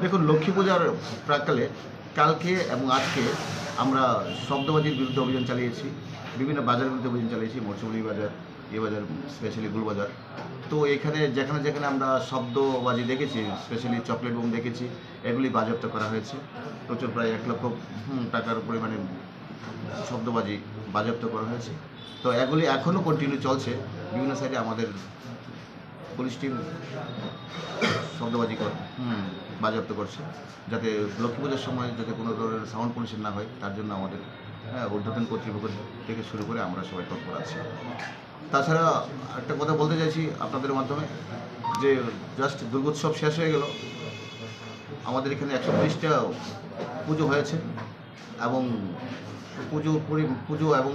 দেখুন, লক্ষ্মী পূজার প্রাক্কালে কালকে এবং আজকে আমরা শব্দবাজির বিরুদ্ধে অভিযান চালিয়েছি, বিভিন্ন বাজারের বিরুদ্ধে অভিযান চালিয়েছি, মরচুমুড়ি বাজার, এ বাজার, স্পেশালি গুলবাজার। তো এখানে যেখানে যেখানে আমরা শব্দবাজি দেখেছি, স্পেশালি চকলেট বোম দেখেছি, এগুলি বাজেয়াপ্ত করা হয়েছে। প্রচুর, প্রায় 1 লক্ষ টাকার পরিমাণে শব্দবাজি বাজেয়াপ্ত করা হয়েছে। তো এগুলি এখনও কন্টিনিউ চলছে। বিভিন্ন সাইডে আমাদের পুলিশ টিম শব্দবাজি বাজেয়াপ্ত করছে, যাতে লক্ষ্মী পূজার সময় যাতে কোনো ধরনের সাউন্ড পলিউশন না হয়, তার জন্য আমাদের ঊর্ধ্বতন কর্তৃপক্ষ থেকে শুরু করে আমরা সবাই তৎপর আছি। তাছাড়া একটা কথা বলতে চাইছি আপনাদের মাধ্যমে, যে জাস্ট দুর্গোৎসব শেষ হয়ে গেল, আমাদের এখানে 130টা পুজো হয়েছে এবং পুজো এবং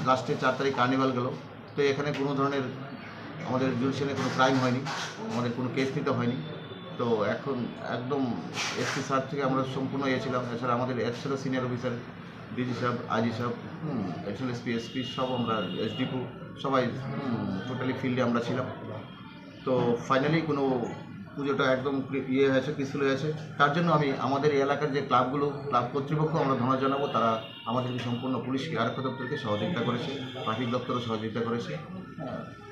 লাস্টে 4 তারিখ কার্নিভাল গেল। তো এখানে কোনো ধরনের আমাদের জুডিশিয়ালে কোনো ক্রাইম হয়নি, আমাদের কোনো কেস নিতে হয়নি। তো এখন একদম এসপি স্যার থেকে আমরা সম্পূর্ণ ছিলাম। এছাড়া আমাদের এক্সট্রা সিনিয়র অফিসার ডিজি সাহেব, আইজি সাহেব, অ্যাডিশনাল এসপি সব, আমরা এসডিপো সবাই টোটালি ফিল্ডে আমরা ছিলাম। তো ফাইনালি কোনো পুজোটা একদম হয়েছে, পিসফুল হয়েছে। তার জন্য আমি আমাদের এই এলাকার যে ক্লাব কর্তৃপক্ষ আমরা ধন্যবাদ জানাবো। তারা আমাদেরকে সম্পূর্ণ পুলিশ আরক্ষা দপ্তরকে সহযোগিতা করেছে, ট্রাফিক দপ্তরও সহযোগিতা করেছে।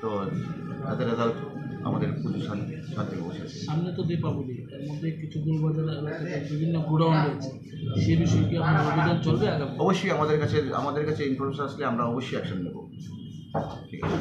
তো তাদের রেজাল্ট আমাদের পুজো শান্তি বসেছে। সামনে তো দীপাবলি, এর মধ্যে কিছু গুলবাজার এলাকাতে বিভিন্ন গোডাউন রয়েছে, সে বিষয়ে কি আপনার অভিযান চলবে আগামী? অবশ্যই আমাদের কাছে ইনফরমেশন আসলে আমরা অবশ্যই অ্যাকশন নেব। ঠিক আছে।